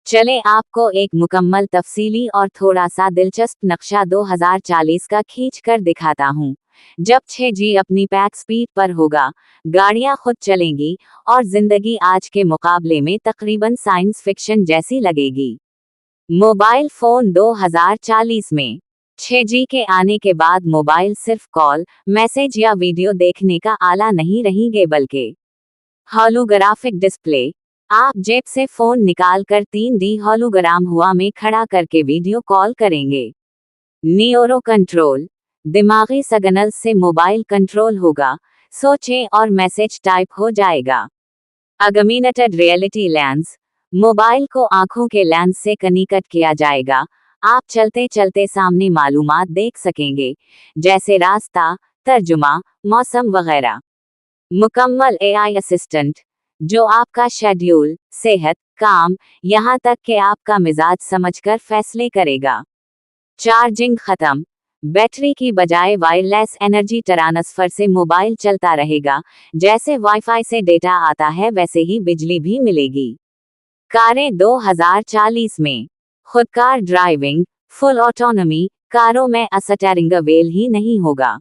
चले आपको एक मुकम्मल तफसीली और थोड़ा सा दिलचस्प नक्शा 2040 का खींच कर दिखाता हूँ। जब 6G अपनी पैक स्पीड पर होगा, गाड़ियाँ खुद चलेंगी और जिंदगी आज के मुकाबले में तकरीबन साइंस फिक्शन जैसी लगेगी। मोबाइल फोन 2040 में 6G के आने के बाद मोबाइल सिर्फ कॉल, मैसेज या वीडियो देखने का आला नहीं रहेंगे बल्कि होलोग्राफिक डिस्प्ले। आप जेब से फोन निकालकर 3D होलोग्राम हुआ में खड़ा करके वीडियो कॉल करेंगे। न्यूरो कंट्रोल, दिमागी सिग्नल से मोबाइल कंट्रोल होगा, सोचें और मैसेज टाइप हो जाएगा। ऑगमेंटेड रियलिटी लेंस, मोबाइल को आंखों के लेंस से कनेक्ट किया जाएगा। आप चलते चलते सामने मालूमात देख सकेंगे, जैसे रास्ता, तर्जुमा, मौसम वगैरह। मुकम्मल AI असिस्टेंट, जो आपका शेड्यूल, सेहत, काम, यहाँ तक कि आपका मिजाज समझकर फैसले करेगा। चार्जिंग खत्म, बैटरी की बजाय वायरलेस एनर्जी ट्रांसफर से मोबाइल चलता रहेगा। जैसे वाईफाई से डेटा आता है वैसे ही बिजली भी मिलेगी। कारें 2040 में खुदकार ड्राइविंग, फुल ऑटोनॉमी, कारों में स्टीयरिंग व्हील ही नहीं होगा।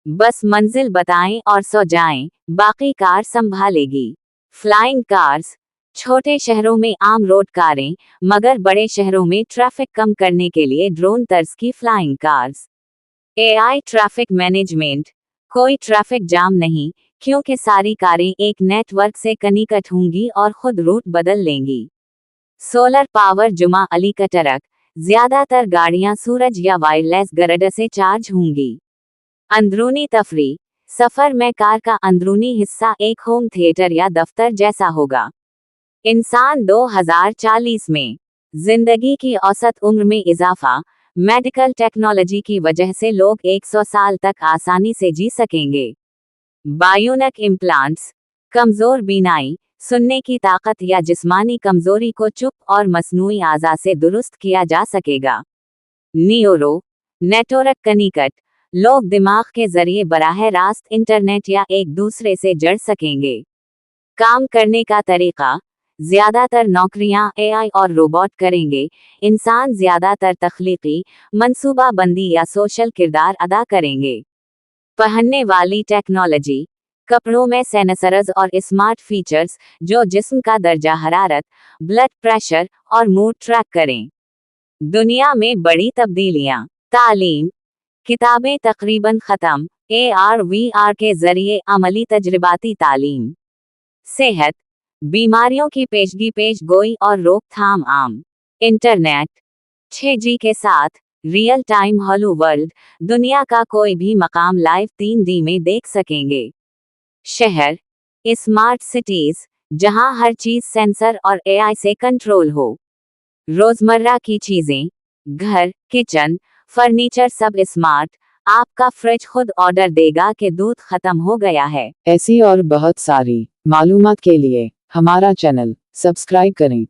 बस मंजिल बताएं और सो जाएं, बाकी कार संभालेगी। फ्लाइंग कार्स, छोटे शहरों में आम रोड कारें, मगर बड़े शहरों में ट्रैफिक कम करने के लिए ड्रोन तर्ज की flying cars. AI traffic management, कोई ट्रैफिक जाम नहीं, क्योंकि सारी कारें एक नेटवर्क से कनेक्ट होंगी और खुद रूट बदल लेंगी। सोलर पावर जुमा अली का ट्रक, ज्यादातर गाड़ियां सूरज या वायरलेस ग्रिड से चार्ज होंगी। अंदरूनी तफरी, सफर में कार का अंदरूनी हिस्सा एक होम थिएटर या दफ्तर जैसा होगा। इंसान 2040 में जिंदगी की औसत उम्र में इजाफा, मेडिकल टेक्नोलॉजी की वजह से लोग 100 साल तक आसानी से जी सकेंगे। बायोनिक इम्प्लांट्स, कमजोर बीनाई, सुनने की ताकत या जिस्मानी कमजोरी को चुप और मसनूई आज़ा से दुरुस्त किया जा सकेगा। न्यूरो नेटवर्क कनेक्ट, लोग दिमाग के जरिए बराह रास्त इंटरनेट या एक दूसरे से जुड़ सकेंगे। काम करने का तरीका, ज्यादातर नौकरियां AI और रोबोट करेंगे। इंसान ज्यादातर तख्लीकी, मंसूबाबंदी या सोशल किरदार अदा करेंगे। पहनने वाली टेक्नोलॉजी, कपड़ों में सेंसर्स और स्मार्ट फीचर्स जो जिस्म का दर्जा हरारत, ब्लड प्रेशर और मूड ट्रैक करें। दुनिया में बड़ी तब्दीलियां, तालीम, किताबें तकरीबन खत्म, AR/VR के जरिए अमली तजर्बाती तालीम। सेहत, बीमारियों की पेश गोई और रोकथाम आम। इंटरनेट, 6G के साथ रियल टाइम होलो वर्ल्ड, दुनिया का कोई भी मकाम लाइव 3D में देख सकेंगे। शहर, स्मार्ट सिटीज, जहां हर चीज सेंसर और AI से कंट्रोल हो। रोजमर्रा की चीजें, घर, किचन, फर्नीचर सब स्मार्ट। आपका फ्रिज खुद ऑर्डर देगा कि दूध खत्म हो गया है। ऐसी और बहुत सारी मालूमात के लिए हमारा चैनल सब्सक्राइब करें।